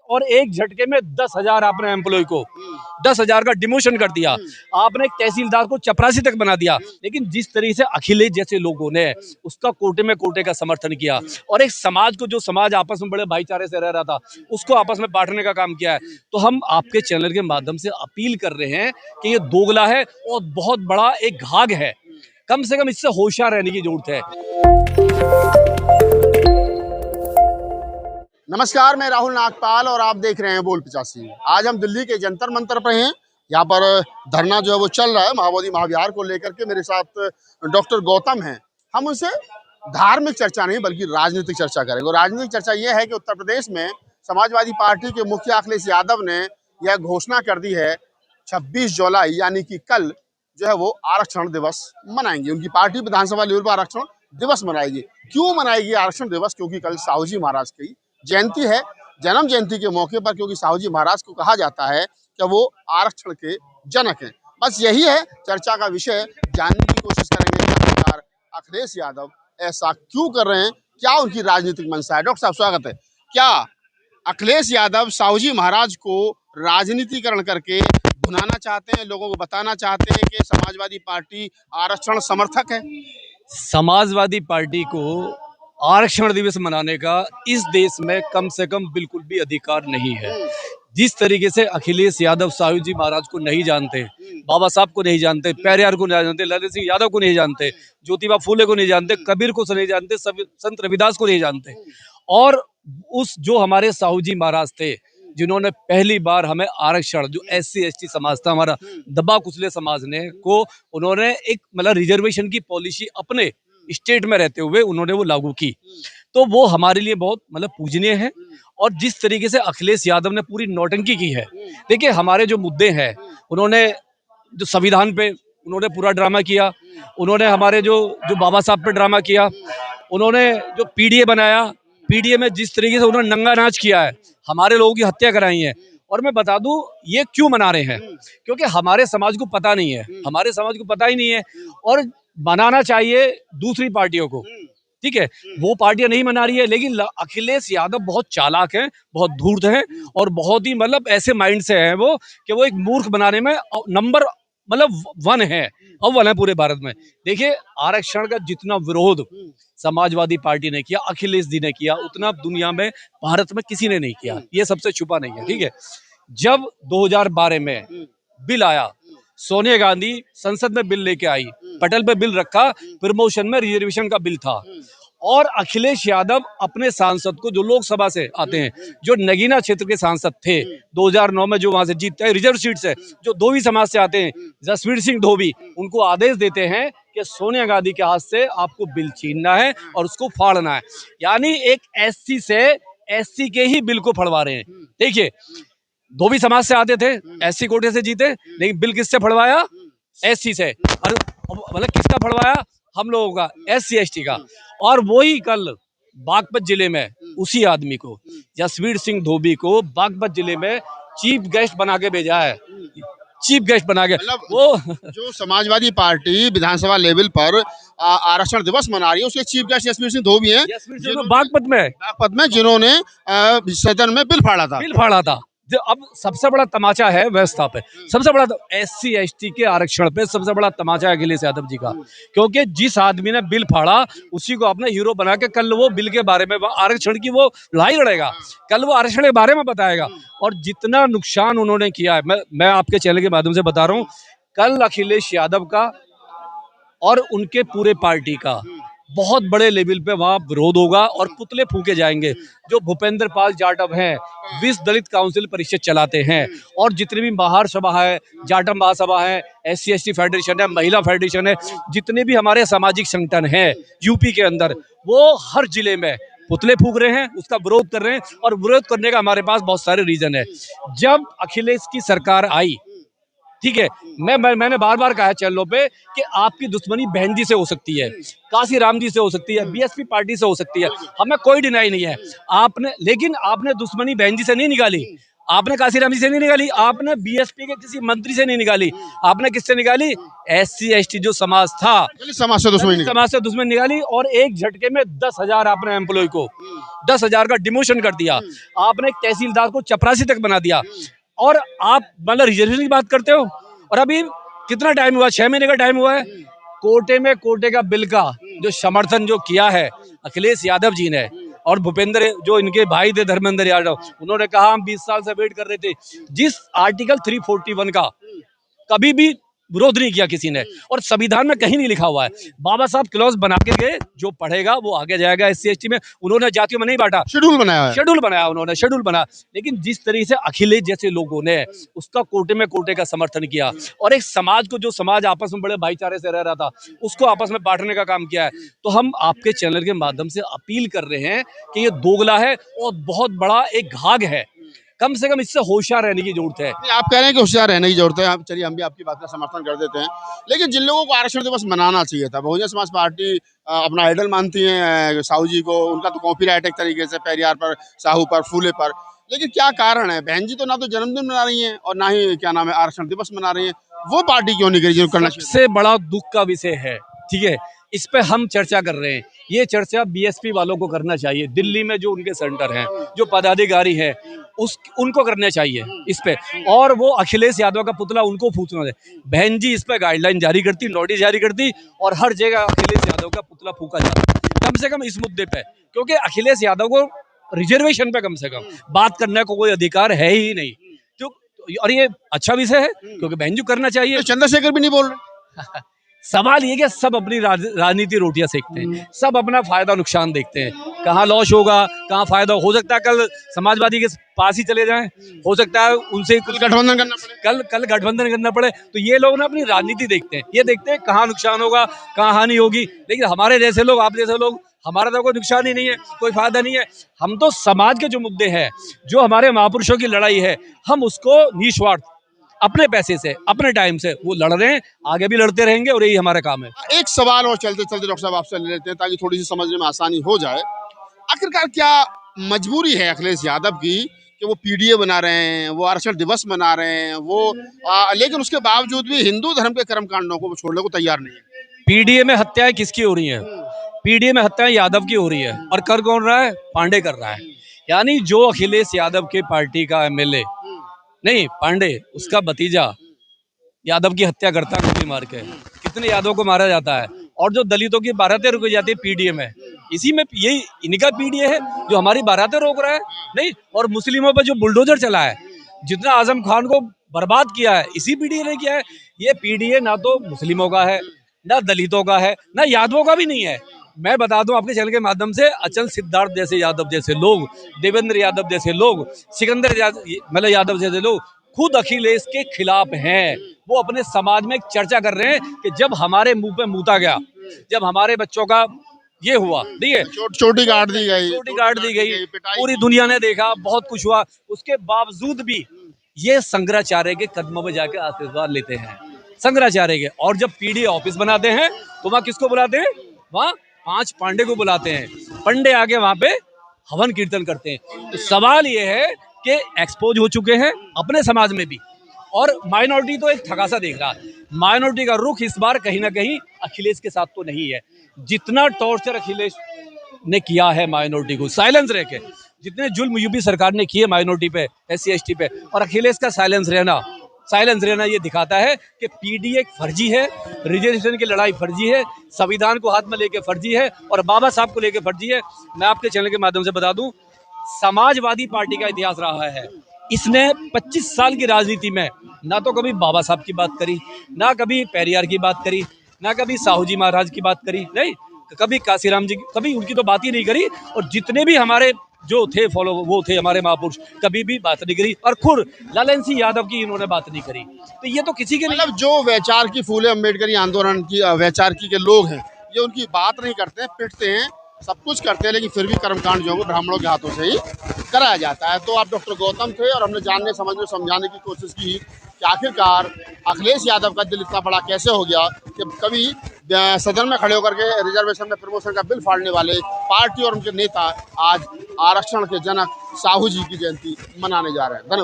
और एक झटके में 10,000 आपने एम्प्लॉय को 10,000 का डिमोशन कर दिया। आपने एक तहसीलदार को चपरासी तक बना दिया। लेकिन जिस तरीके से अखिलेश जैसे लोगों ने उसका कोटे में कोटे का समर्थन किया और एक समाज को, जो समाज आपस में बड़े भाईचारे से रह रहा था, उसको आपस में बांटने का काम किया है। तो हम आपके चैनल के माध्यम से अपील कर रहे हैं कि ये दोगला है और बहुत बड़ा एक घाघ है। कम से कम इससे होशियार रहने की जरूरत है। नमस्कार, मैं राहुल नागपाल और आप देख रहे हैं बोल 85। आज हम दिल्ली के जंतर मंतर पर हैं। यहाँ पर धरना जो है वो चल रहा है माओवादी महाविहार को लेकर के। मेरे साथ डॉक्टर गौतम हैं। हम उनसे धार्मिक चर्चा नहीं बल्कि राजनीतिक चर्चा करेंगे। और राजनीतिक चर्चा ये है कि उत्तर प्रदेश में समाजवादी पार्टी के मुखिया अखिलेश यादव ने यह घोषणा कर दी है 26 जुलाई यानी कि कल जो है वो आरक्षण दिवस मनाएंगे। उनकी पार्टी विधानसभा लेवल पर आरक्षण दिवस मनाएगी। क्यों मनाएगी आरक्षण दिवस? क्योंकि कल साहू जी महाराज की जयंती है। जन्म जयंती के मौके पर, क्योंकि साहू जी महाराज को कहा जाता है कि वो आरक्षण के जनक हैं। बस यही है चर्चा का विषय। जानने की कोशिश करेंगे पत्रकार अखिलेश यादव ऐसा क्यों कर रहे हैं, क्या उनकी राजनीतिक मंशा है। डॉक्टर साहब स्वागत है। क्या अखिलेश यादव साहू जी महाराज को राजनीतिकरण करके भुनाना चाहते हैं, लोगों को बताना चाहते हैं कि समाजवादी पार्टी आरक्षण समर्थक है? समाजवादी पार्टी को आरक्षण दिवस मनाने का इस देश में कम से कम बिल्कुल भी अधिकार नहीं है। जिस तरीके से अखिलेश यादव साहू जी महाराज को नहीं जानते, बाबा साहब को नहीं जानते, पेरियार को नहीं जानते, ललित सिंह यादव को नहीं जानते, ज्योतिबा फूले को नहीं जानते, कबीर को नहीं जानते, संत रविदास को नहीं जानते, और उस जो हमारे साहू जी महाराज थे जिन्होंने पहली बार हमें आरक्षण, जो SC ST समाज था हमारा, दबा कुचले समाज ने को उन्होंने एक मतलब रिजर्वेशन की पॉलिसी अपने स्टेट में रहते हुए उन्होंने वो लागू की। तो वो हमारे लिए बहुत मतलब पूजनीय है। और जिस तरीके से अखिलेश यादव ने पूरी नौटंकी की है, देखिए हमारे जो मुद्दे हैं, उन्होंने जो संविधान पे उन्होंने पूरा ड्रामा किया, उन्होंने हमारे जो बाबा साहब पे ड्रामा किया, उन्होंने जो PDA बनाया, PDA में जिस तरीके से उन्होंने नंगा नाच किया है, हमारे लोगों की हत्या कराई है। और मैं बता दूं ये क्यों मना रहे हैं, क्योंकि हमारे समाज को पता नहीं है, हमारे समाज को पता ही नहीं है। और बनाना चाहिए दूसरी पार्टियों को, ठीक है, वो पार्टियां नहीं मना रही है। लेकिन अखिलेश यादव बहुत चालाक हैं, बहुत धूर्त हैं और बहुत ही मतलब ऐसे माइंड से हैं वो कि वो एक मूर्ख बनाने में नंबर मतलब 1 है, अव्वल है पूरे भारत में। देखिए आरक्षण का जितना विरोध समाजवादी पार्टी ने किया, अखिलेश जी ने किया, उतना दुनिया में भारत में किसी ने नहीं किया। ये सबसे छुपा नहीं है, ठीक है। जब 2012 में बिल आया, सोनिया गांधी संसद में बिल लेके आई, पटल पे बिल रखा, प्रमोशन में रिजर्वेशन का बिल था, और अखिलेश यादव अपने सांसद को, जो लोकसभा से आते हैं, जो नगीना क्षेत्र के सांसद थे 2009 में, जो वहां से जीतते हैं रिजर्व सीट से, जो धोबी समाज से आते हैं, जसवीर सिंह धोबी, उनको आदेश देते हैं कि सोनिया गांधी के हाथ से आपको बिल छीनना है और उसको फाड़ना है। यानी एक SC से SC के ही बिल को फड़वा रहे हैं। देखिए धोबी समाज से आते थे, SC कोटे से जीते, लेकिन बिल किससे फड़वाया? SC से। और मतलब किसका फड़वाया? हम लोगों का, SC ST का। और वही कल बागपत जिले में उसी आदमी को, जसवीर सिंह धोबी को, बागपत जिले में चीफ गेस्ट बना के भेजा है। चीफ गेस्ट बना के, मतलब वो जो समाजवादी पार्टी विधानसभा लेवल पर आरक्षण दिवस मना रही है, उसके चीफ गेस्ट जसवीर सिंह धोबी हैं, बागपत में जिन्होंने सदन में बिल फाड़ा था। जो अब सबसे बड़ा तमाचा है व्यवस्था पे, सबसे बड़ा SC ST के आरक्षण पे सबसे बड़ा तमाचा है अखिलेश यादव जी का। क्योंकि जिस आदमी ने बिल फाड़ा उसी को अपना हीरो बना के कल वो बिल के बारे में, आरक्षण की वो लड़ाई लड़ेगा, कल वो आरक्षण के बारे में बताएगा। और जितना नुकसान उन्होंने किया है, मैं आपके चैनल के माध्यम से बता रहा हूँ, कल अखिलेश यादव का और उनके पूरे पार्टी का बहुत बड़े लेवल पे वहां विरोध होगा और पुतले फूके जाएंगे। जो भूपेंद्र पाल जाटव हैं, विश्व दलित काउंसिल परिषद चलाते हैं, और जितने भी महार सभा है, जाटव महासभा है, SC ST फेडरेशन है, महिला फेडरेशन है, जितने भी हमारे सामाजिक संगठन हैं यूपी के अंदर, वो हर जिले में पुतले फूक रहे हैं, उसका विरोध कर रहे हैं। और विरोध करने का हमारे पास बहुत सारे रीजन है। जब अखिलेश की सरकार आई, ठीक है, मैंने बार बार कहा है चैनलों पे कि आपकी दुश्मनी बहन जी से हो सकती है, काशी राम जी से हो सकती है, BSP पार्टी से हो सकती है, हमें कोई डिनाई नहीं है। लेकिन आपने दुश्मनी बहन जी से नहीं निकाली, आपने काशीराम जी से नहीं निकाली, आपने बीएसपी के किसी मंत्री से नहीं निकाली, आपने किससे निकाली? SC ST जो समाज था, दलित समाज से दुश्मनी निकाली। समाज से दुश्मन निकाली, और एक झटके में 10,000 आपने एम्प्लॉय को 10,000 का डिमोशन कर दिया। आपने एक तहसीलदार को चपरासी तक बना दिया, और आप मतलब रिजर्वेशन की बात करते हो। और अभी कितना टाइम हुआ? 6 महीने का टाइम हुआ है। कोटे का बिल का जो समर्थन जो किया है अखिलेश यादव जी ने, और भूपेंद्र जो इनके भाई थे धर्मेंद्र यादव, उन्होंने कहा हम 20 साल से वेट कर रहे थे। जिस आर्टिकल 341 का कभी भी विरोध नहीं किया किसी ने, और संविधान में कहीं नहीं लिखा हुआ है। बाबा साहब क्लॉज बना के गए, जो पढ़ेगा वो आगे जाएगा। SC ST में उन्होंने जातियों में नहीं बांटा, शेड्यूल बनाया है। शेड्यूल बनाया, उन्होंने शेड्यूल बनाया। लेकिन जिस तरीके से अखिलेश जैसे लोगों ने उसका कोटे का समर्थन किया, और एक समाज को, जो समाज आपस में बड़े भाईचारे से रह रहा था, उसको आपस में बांटने का काम किया है। तो हम आपके चैनल के माध्यम से अपील कर रहे हैं कि ये दोगला है और बहुत बड़ा एक घाघ है। कम से कम इससे होशियार रहने की जरूरत है। नहीं, आप कह रहे हैं कि होशियार रहने की जरूरत है। चलिए, हम भी आपकी बात का समर्थन कर देते हैं। लेकिन जिन लोगों को आरक्षण दिवस मनाना चाहिए था, बहुजन समाज पार्टी अपना आइडल मानती है साहू जी को, उनका तो कॉपीराइट एक तरीके से पेरियार पर, साहू पर, फूले पर। लेकिन क्या कारण है? बहन जी तो ना तो जन्मदिन मना रही हैं और ना ही क्या नाम है आरक्षण दिवस मना रही हैं। वो पार्टी क्यों नहीं करी जो करना चाहिए? सबसे बड़ा दुख का विषय है, ठीक है, इस पे हम चर्चा कर रहे हैं। ये चर्चा BSP वालों को करना चाहिए, दिल्ली में जो उनके सेंटर हैं, जो पदाधिकारी हैं, उनको करना चाहिए इस पे। और वो अखिलेश यादव का पुतला उनको फूकना दे। बहन जी इस पे गाइडलाइन जारी करती, नोटिस जारी करती, और हर जगह अखिलेश यादव का पुतला फूका जाता, कम से कम इस मुद्दे पे। क्योंकि अखिलेश यादव को रिजर्वेशन पे कम से कम बात करने को कोई अधिकार है ही नहीं। जो, और ये अच्छा विषय है, क्योंकि बहन जी करना चाहिए। तो चंद्रशेखर भी नहीं बोल रहे। सवाल ये कि सब अपनी राजनीति रोटियां सेकते हैं, सब अपना फायदा नुकसान देखते हैं, कहाँ लॉस होगा, कहाँ फायदा हो सकता है। कल समाजवादी के पास ही चले जाएं, हो सकता है उनसे कुछ गठबंधन करना पड़े, कल गठबंधन करना पड़े। तो ये लोग ना अपनी राजनीति देखते हैं, ये देखते हैं कहाँ नुकसान होगा, कहाँ हानि होगी। लेकिन हमारे जैसे लोग, आप जैसे लोग, हमारा तो कोई नुकसान ही नहीं है, कोई फायदा नहीं है। हम तो समाज के जो मुद्दे हैं, जो हमारे महापुरुषों की लड़ाई है, हम उसको निस्वार्थ अपने पैसे से, अपने टाइम से वो लड़ रहे हैं, आगे भी लड़ते रहेंगे, और यही हमारा काम है। एक सवाल और चलते चलते डॉक्टर साहब आपसे ले लेते हैं, ताकि थोड़ी सी समझने में आसानी हो जाए। आखिरकार क्या मजबूरी है अखिलेश यादव की कि वो PDA बना रहे हैं, वो आरक्षण दिवस मना रहे हैं, लेकिन उसके बावजूद भी हिंदू धर्म के कर्मकांडों को वो छोड़ने को तैयार नहीं है। PDA में हत्याएं किसकी हो रही हैं? PDA में हत्याएं यादव की हो रही है, और कर कौन रहा है? पांडे कर रहा है। यानी जो अखिलेश यादव के पार्टी का MLA नहीं, पांडे उसका भतीजा यादव की हत्या करता है गोली मार के। कितने यादव को मारा जाता है, और जो दलितों की बारातें रुक जाती है PDA में, इसी में यही इनका PDA है जो हमारी बारातें रोक रहा है। नहीं, और मुस्लिमों पर जो बुलडोजर चला है, जितना आजम खान को बर्बाद किया है, इसी PDA ने किया है। ये PDA ना तो मुस्लिमों का है, ना दलितों का है, ना यादवों का भी नहीं है। मैं बता दूं आपके चैनल के माध्यम से, अचल सिद्धार्थ जैसे यादव जैसे लोग, देवेंद्र यादव जैसे लोग, सिकंदर मतलब यादव जैसे लोग खुद अखिलेश के खिलाफ हैं। वो अपने समाज में एक चर्चा कर रहे हैं कि जब हमारे मुंह पे मूता गया, जब हमारे बच्चों का ये हुआ, ठीक है, चोटी काट दी गई, पूरी दुनिया ने देखा, बहुत कुछ हुआ, उसके बावजूद भी ये शंकराचार्य के कदमों में जाके आशीर्वाद लेते हैं, शंकराचार्य के। और जब PDA ऑफिस बनाते हैं तो वहाँ किसको बुलाते हैं? वहाँ 5 पांडे को बुलाते हैं, पंडे आके वहाँ पे हवन कीर्तन करते हैं। तो सवाल ये है कि एक्सपोज हो चुके हैं अपने समाज में भी, और माइनॉरिटी तो एक थकासा देख रहा है। माइनॉरिटी का रुख इस बार कहीं ना कहीं अखिलेश के साथ तो नहीं है। जितना टॉर्चर अखिलेश ने किया है माइनॉरिटी को, साइलेंस रह के, जितने जुल्म UP सरकार ने किए माइनॉरिटी पे, SC ST पे, और अखिलेश का साइलेंस रहना ये दिखाता है कि PDA एक फर्जी है, रिजर्वेशन की लड़ाई फर्जी है, संविधान को हाथ में लेके फर्जी है, और बाबा साहब को लेके फर्जी है। मैं आपके चैनल के माध्यम से बता दूं, समाजवादी पार्टी का इतिहास रहा है, इसने 25 साल की राजनीति में ना तो कभी बाबा साहब की बात करी, ना कभी पेरियार की बात करी, ना कभी साहू जी महाराज की बात करी, नहीं कभी काशीराम जी, कभी उनकी तो बात ही नहीं करी। और जितने भी हमारे जो थे फॉलो, वो थे हमारे महापुरुष, कभी भी बात नहीं करी, और खुद लालन सिंह यादव की इन्होंने बात नहीं करी। तो ये तो किसी के मतलब जो वैचार की, फूले अम्बेडकरी आंदोलन की वैचार की के लोग हैं, ये उनकी बात नहीं करते, पिटते हैं, सब कुछ करते हैं, लेकिन फिर भी कर्मकांड जो है ब्राह्मणों के हाथों से ही कराया जाता है। तो आप डॉक्टर गौतम थे, और हमने जानने समझने समझाने की कोशिश की कि आखिरकार अखिलेश यादव का दिल इतना बड़ा कैसे हो गया कि कभी सदन में खड़े होकर के रिजर्वेशन में प्रमोशन का बिल फाड़ने वाले पार्टी और उनके नेता आज आरक्षण के जनक साहू जी की जयंती मनाने जा रहे हैं। धन्यवाद।